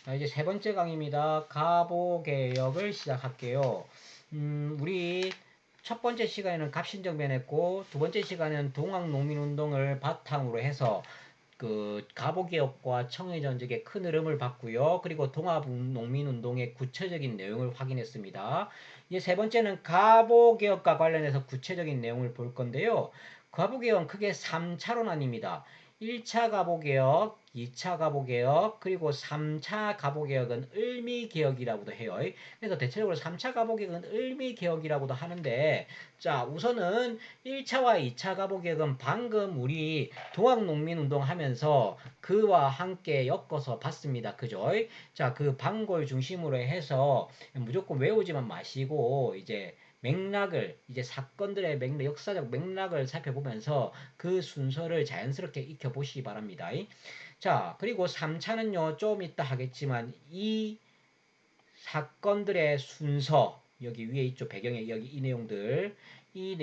자, 이제 세 번째 강의입니다. 가보개혁을 시작할게요. 우리 첫 번째 시간에는 갑신정변했고, 두 번째 시간에는 동학농민운동을 바탕으로 해서 그 가보개혁과 청해전적의 큰 흐름을 봤고요. 그리고 동학농민운동의 구체적인 내용을 확인했습니다. 이제 세 번째는 가보개혁과 관련해서 구체적인 내용을 볼 건데요. 가보개혁은 크게 3차로 나뉩니다. 1차 가보개혁, 2차 가보개혁, 그리고 3차 가보개혁은 을미개혁이라고도 해요. 그래서 대체적으로 3차 가보개혁은 을미개혁이라고도 하는데, 자, 우선은 1차와 2차 가보개혁은 방금 우리 동학농민운동 하면서 그와 함께 엮어서 봤습니다. 그죠? 자, 그 방골 중심으로 해서 무조건 외우지만 마시고, 이제 맥락을, 이제 사건들의 맥락, 역사적 맥락을 살펴보면서 그 순서를 자연스럽게 익혀보시기 바랍니다. 자, 그리고 3차는요, 좀 이따 하겠지만, 이 사건들의 순서, 여기 위에 있죠, 배경에 여기 이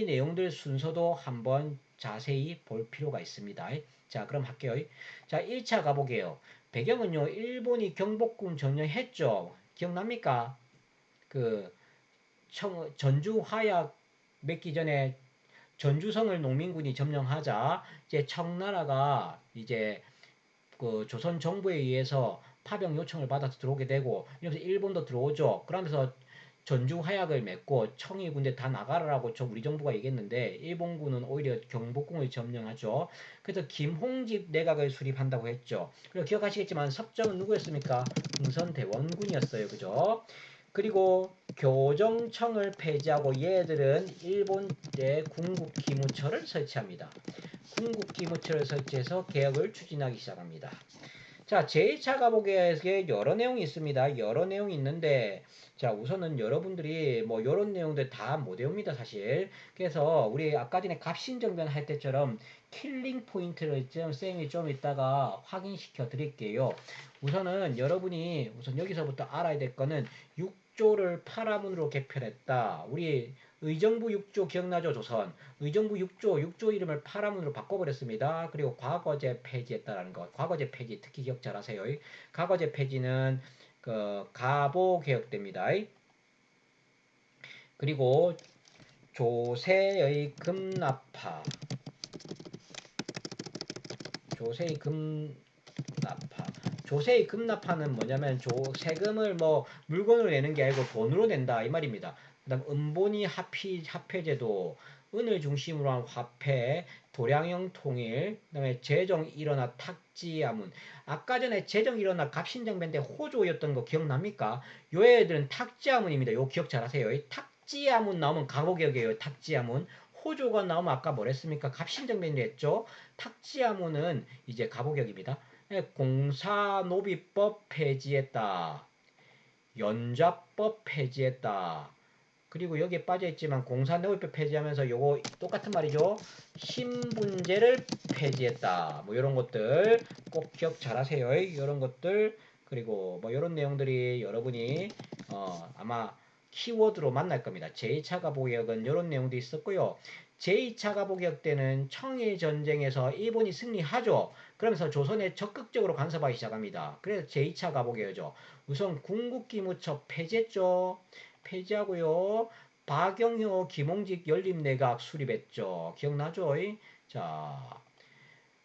내용들 순서도 한번 자세히 볼 필요가 있습니다. 자, 그럼 할게요. 자, 1차 가보게요. 배경은요, 일본이 경복궁 점령했죠. 기억납니까? 그 전주 화약 맺기 전에 전주성을 농민군이 점령하자 이제 청나라가 이제 그 조선 정부에 의해서 파병 요청을 받아서 들어오게 되고 이러면서 일본도 들어오죠. 그러면서 전주 화약을 맺고 청이 군대 다 나가라고 우리 정부가 얘기했는데 일본군은 오히려 경복궁을 점령하죠. 그래서 김홍집 내각을 수립한다고 했죠. 그리고 기억하시겠지만 섭정은 누구였습니까? 흥선대원군이었어요. 그죠? 그리고 교정청을 폐지하고 얘들은 일본의 군국기무처를 설치합니다. 군국기무처를 설치해서 개혁을 추진하기 시작합니다. 자, 제2차 가보기에 여러 내용이 있습니다. 여러 내용이 있는데, 자, 우선은 여러분들이 뭐, 이런 내용들 다 못 외웁니다, 사실. 그래서, 우리 아까 전에 갑신정변 할 때처럼 킬링 포인트를 쌤이 좀 이따가 확인시켜 드릴게요. 우선은 여러분이 우선 여기서부터 알아야 될 거는 6조를 파라문으로 개편했다. 우리 의정부 6조 기억나죠, 조선? 의정부 6조 이름을 파라문으로 바꿔버렸습니다. 그리고 과거제 폐지했다라는 것. 과거제 폐지 특히 기억 잘하세요. 과거제 폐지는 그 가보 개혁됩니다. 그리고 조세의 급납파. 조세의 급납파. 조세의 급납파는 뭐냐면 세금을 뭐 물건으로 내는 게 아니고 돈으로 낸다 이 말입니다. 그다음 은본위 화폐제도, 은을 중심으로 한 화폐, 도량형 통일, 그다음에 재정 일어나 탁지야문. 아까 전에 재정 일어나 갑신정변 때 호조였던 거 기억납니까? 요 애들은 탁지야문입니다. 요 기억 잘하세요. 탁지야문 나오면 가보격이에요. 탁지야문. 호조가 나오면 아까 뭐랬습니까? 갑신정변이 했죠. 탁지야문은 이제 가보격입니다. 공사노비법 폐지했다. 연좌법 폐지했다. 그리고 여기에 빠져있지만 공사노비법 폐지하면서 요거 똑같은 말이죠. 신분제를 폐지했다. 뭐 이런 것들 꼭 기억 잘하세요. 이런 것들 그리고 뭐 이런 내용들이 여러분이 아마 키워드로 만날 겁니다. 제2차 가보격은 이런 내용도 있었고요. 제2차 가보격 때는 청일전쟁에서 일본이 승리하죠. 그러면서 조선에 적극적으로 간섭하기 시작합니다. 그래서 제2차 가보격이죠. 우선 궁극기무처 폐지했죠. 폐지하고요. 박영효, 김홍직 연립내각 수립했죠. 기억나죠? 자,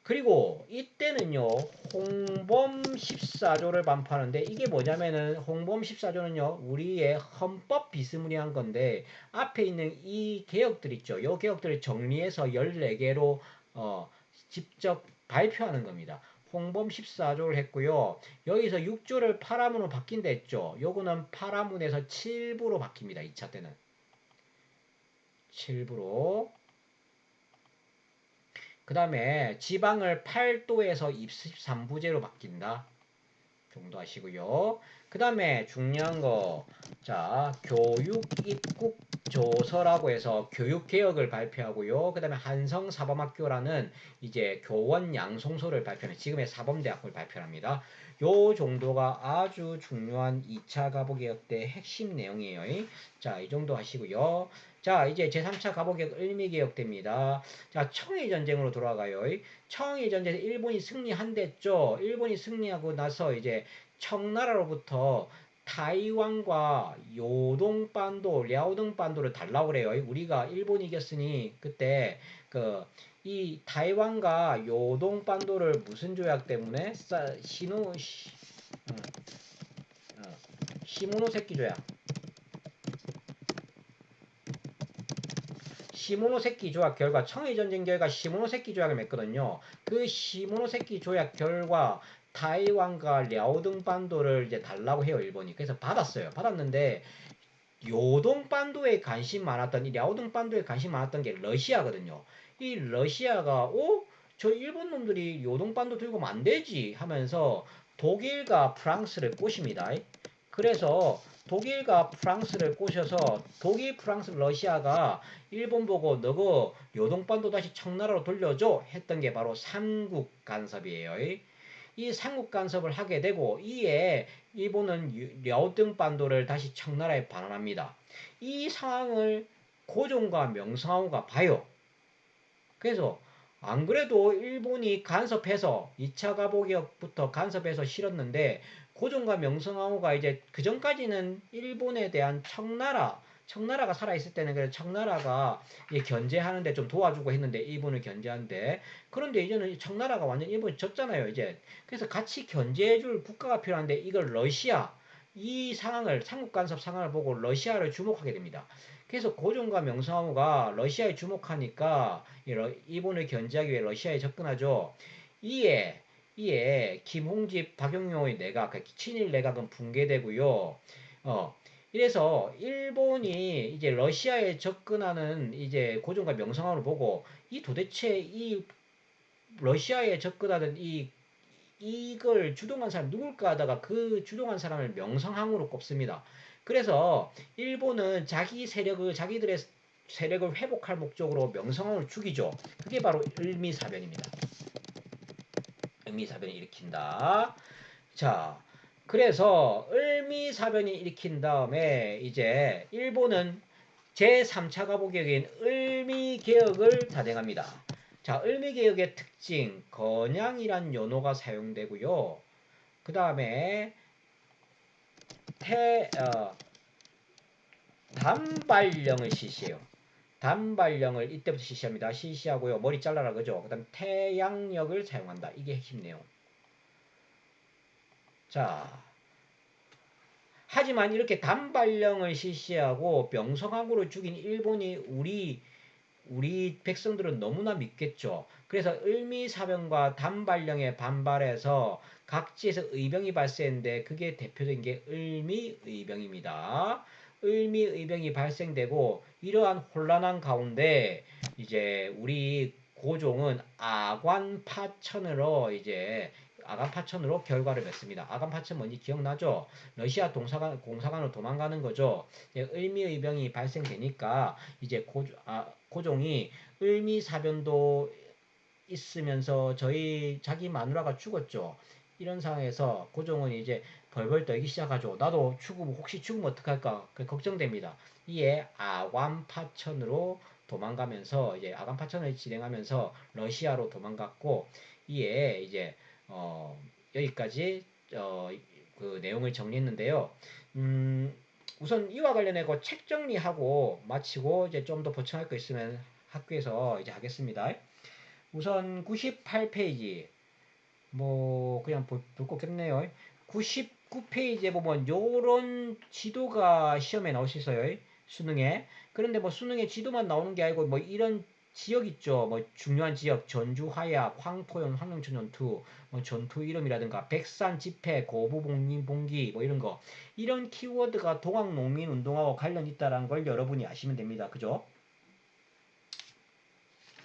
그리고 이때는요, 홍범 14조를 반포하는데 이게 뭐냐면은 홍범 14조는요, 우리의 헌법 비스무리한 건데 앞에 있는 이 개혁들 있죠. 이 개혁들을 정리해서 14개로 직접 발표하는 겁니다. 홍범 14조를 했고요. 여기서 6조를 파라문으로 바뀐다 했죠. 요거는 파라문에서 7부로 바뀝니다. 2차 때는. 7부로. 그 다음에 지방을 8도에서 23부제로 바뀐다. 정도 하시고요. 그 다음에 중요한 거, 자, 교육입국조서라고 해서 교육개혁을 발표하고요. 그 다음에 한성사범학교라는 이제 교원 양성소를 발표하는 지금의 사범대학을 발표합니다. 요 정도가 아주 중요한 2차 가보개혁 때 핵심 내용이에요. 자, 이 정도 하시고요. 자, 이제 제3차 가보개혁 을미개혁됩니다. 자, 청해전쟁으로 돌아가요. 청해전쟁에서 일본이 승리한댔죠. 일본이 승리하고 나서 이제 청나라로부터 타이완과 요동반도, 랴오동반도를 달라고 그래요. 우리가 일본이 이겼으니 그때 그 이 타이완과 요동반도를 무슨 조약 때문에 어, 시모노세키 조약. 시모노세키 조약 결과 청해전쟁 결과 시모노세키 조약을 맺거든요. 그 시모노세키 조약 결과 타이완과 랴오등 반도를 이제 달라고 해요, 일본이. 그래서 받았어요. 받았는데 요동 반도에 관심 많았던 이 랴오등 반도에 관심 많았던 게 러시아거든요. 이 러시아가 저 일본 놈들이 요동 반도 들고 오면 안 되지 하면서 독일과 프랑스를 꼬십니다. 그래서 독일과 프랑스를 꼬셔서 독일, 프랑스, 러시아가 일본 보고 너거 요동반도 다시 청나라로 돌려줘 했던 게 바로 삼국 간섭이에요. 이 삼국 간섭을 하게 되고 이에 일본은 랴오등반도를 다시 청나라에 반환합니다. 이 상황을 고종과 명성황후가 봐요. 그래서 안 그래도 일본이 간섭해서 2차 가보기부터 간섭해서 실었는데 고종과 명성황후가 이제 그 전까지는 일본에 대한 청나라가 살아있을 때는 그래서 청나라가 견제하는데 좀 도와주고 했는데 일본을 견제하는데 그런데 이제는 청나라가 완전 일본이 졌잖아요 이제. 그래서 같이 견제해줄 국가가 필요한데 이걸 러시아 이 상황을 삼국 간섭 상황을 보고 러시아를 주목하게 됩니다. 그래서 고종과 명성황후가 러시아에 주목하니까 일본을 견제하기 위해 러시아에 접근하죠. 이에 김홍집 박용용의 내각, 친일 내각은 붕괴되고요. 이래서 일본이 이제 러시아에 접근하는 이제 고종과 명성황후를 보고 이 도대체 이 러시아에 접근하는 이걸 주동한 사람 누굴까 하다가 그 주동한 사람을 명성황후로 꼽습니다. 그래서 일본은 자기들의 세력을 회복할 목적으로 명성황후를 죽이죠. 그게 바로 을미사변입니다. 을미사변이 일으킨다. 자, 그래서 을미사변이 일으킨 다음에 이제 일본은 제3차 가보개혁인 을미개혁을 단행합니다. 자, 을미개혁의 특징, 건양이란 연호가 사용되고요. 그 다음에 단발령을 실시해요. 단발령을 이때부터 실시합니다. 실시하고요. 머리 잘라라 그죠? 그 다음 태양력을 사용한다. 이게 핵심 내용. 자, 하지만 이렇게 단발령을 실시하고 명성황후를 죽인 일본이 우리 백성들은 너무나 믿겠죠. 그래서 을미사변과 단발령에 반발해서 각지에서 의병이 발생했는데 그게 대표적인 게 을미의병입니다. 을미의병이 발생되고 이러한 혼란한 가운데 이제 우리 고종은 아관파천으로 결과를 맺습니다. 아관파천 뭔지 기억나죠? 러시아 공사관으로 도망가는 거죠. 을미의병이 발생되니까 이제 고종이 을미사변도 있으면서 자기 마누라가 죽었죠. 이런 상황에서 고종은 이제 벌벌 떨기 시작하죠. 나도 혹시 죽으면 어떡할까? 걱정됩니다. 이에 아관파천으로 도망가면서 이제 아관파천을 진행하면서 러시아로 도망갔고 이에 이제 여기까지 그 내용을 정리했는데요. 우선 이와 관련해 책 정리하고 마치고 이제 좀 더 보충할 거 있으면 학교에서 이제 하겠습니다. 우선 98페이지 뭐 그냥 볼 거 없겠네요. 99페이지에 보면 요런 지도가 시험에 나올 수 있어요. 수능에. 그런데 뭐 수능에 지도만 나오는 게 아니고 뭐 이런 지역 있죠. 뭐 중요한 지역 전주 화약 황포현 황룡천 전투 뭐 전투 이름이라든가 백산 집회 고부봉기 뭐 이런 거 이런 키워드가 동학농민운동하고 관련 있다라는 걸 여러분이 아시면 됩니다. 그죠?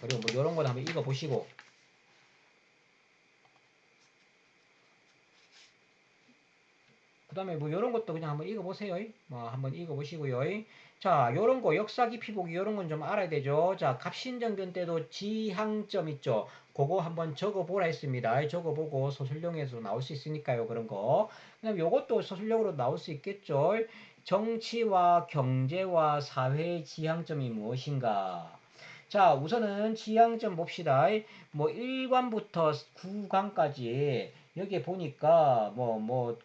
그리고 뭐 이런 거 한번 읽어보시고 그 다음에 뭐 이런 것도 그냥 한번 읽어보세요. 뭐 한번 읽어보시고요. 자, 요런 거 역사 깊이 보기 요런 건 좀 알아야 되죠. 자, 갑신정변 때도 지향점 있죠. 그거 한번 적어보라 했습니다. 적어보고 소설용에서 나올 수 있으니까요. 그런 거. 그 다음에 요것도 소설용으로 나올 수 있겠죠. 정치와 경제와 사회의 지향점이 무엇인가? 자, 우선은 지향점 봅시다. 뭐 1관부터 9관까지 여기에 보니까 뭐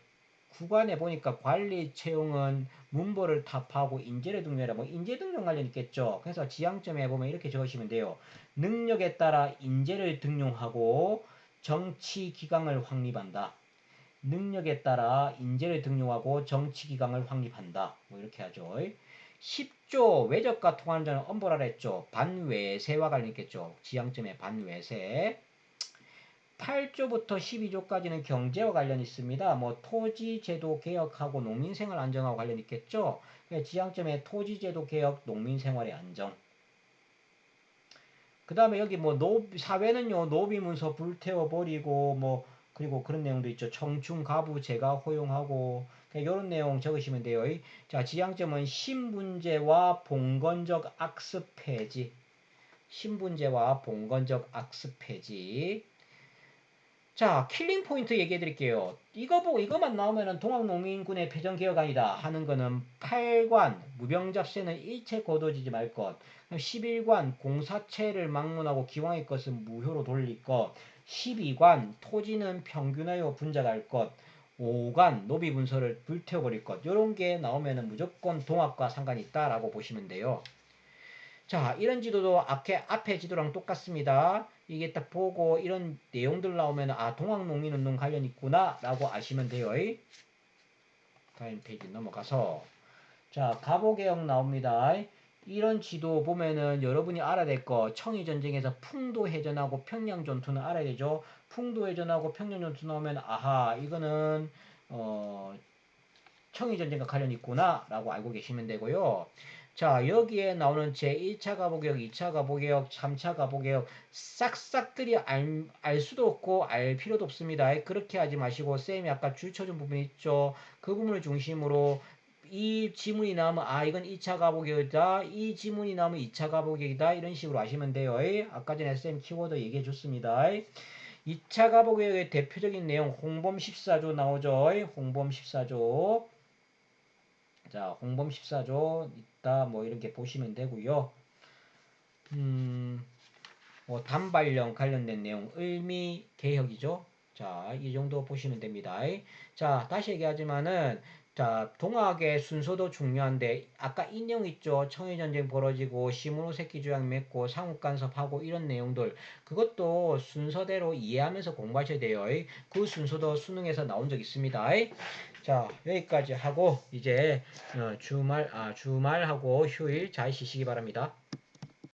9관에 보니까 관리 채용은 문보를 탑하고 인재를 등록해라. 뭐 인재 등록 관련 있겠죠. 그래서 지향점에 보면 이렇게 적으시면 돼요. 능력에 따라 인재를 등용하고 정치 기강을 확립한다. 능력에 따라 인재를 등용하고 정치 기강을 확립한다. 뭐 이렇게 하죠. 10조 외적과 통하는 자는 엄벌하라 했죠. 반외세와 관련 있겠죠. 지향점에 반외세. 8조부터 12조까지는 경제와 관련 있습니다. 뭐 토지제도 개혁하고 농민생활 안정하고 관련 있겠죠. 지향점에 토지제도 개혁, 농민생활의 안정. 그 다음에 여기 뭐 사회는요 노비문서 불태워버리고 뭐 그리고 그런 내용도 있죠. 청춘 가부 제가 허용하고 이런 내용 적으시면 돼요. 자, 지향점은 신분제와 봉건적 악습 폐지. 신분제와 봉건적 악습 폐지. 자, 킬링 포인트 얘기해 드릴게요. 이거 보고 이것만 나오면은 동학농민군의 패전개혁안이다 하는 거는 8관 무병잡세는 일체 거둬지지 말 것. 11관 공사체를 막론하고 기왕의 것은 무효로 돌릴 것. 12관 토지는 평균하여 분작할 것. 5관 노비분서를 불태워버릴 것. 요런 게 나오면은 무조건 동학과 상관이 있다라고 보시면 돼요. 자, 이런 지도도 앞에 지도랑 똑같습니다. 이게 딱 보고 이런 내용들 나오면 아, 동학농민운동 관련 있구나 라고 아시면 돼요. 다음 페이지 넘어가서 자, 갑오개혁 나옵니다. 이런 지도 보면은 여러분이 알아야 될 거 청일전쟁에서 풍도해전하고 평양전투는 알아야 되죠. 풍도해전하고 평양전투 나오면 아하 이거는 청일전쟁과 관련 있구나 라고 알고 계시면 되고요. 자, 여기에 나오는 제1차 가보개혁, 2차 가보개혁, 3차 가보개혁 싹싹들이 알 수도 없고 알 필요도 없습니다. 그렇게 하지 마시고 쌤이 아까 줄쳐준 부분 있죠. 그 부분을 중심으로 이 지문이 나오면 아 이건 2차 가보개혁이다. 이 지문이 나오면 2차 가보개혁이다. 이런 식으로 아시면 돼요. 아까 전에 쌤 키워드 얘기해 줬습니다. 2차 가보개혁의 대표적인 내용 홍범 14조 나오죠. 홍범 14조. 자, 홍범 14조 있다. 뭐 이렇게 보시면 되고요. 뭐 단발령 관련된 내용 을미 개혁이죠. 자, 이 정도 보시면 됩니다. 자, 다시 얘기하지만은 자, 동학의 순서도 중요한데 아까 이 내용 있죠. 청일전쟁 벌어지고 시모노세키 조약 맺고 상국간섭하고 이런 내용들 그것도 순서대로 이해하면서 공부하셔야 돼요. 그 순서도 수능에서 나온 적 있습니다. 자, 여기까지 하고 이제 주말하고 휴일 잘 쉬시기 바랍니다.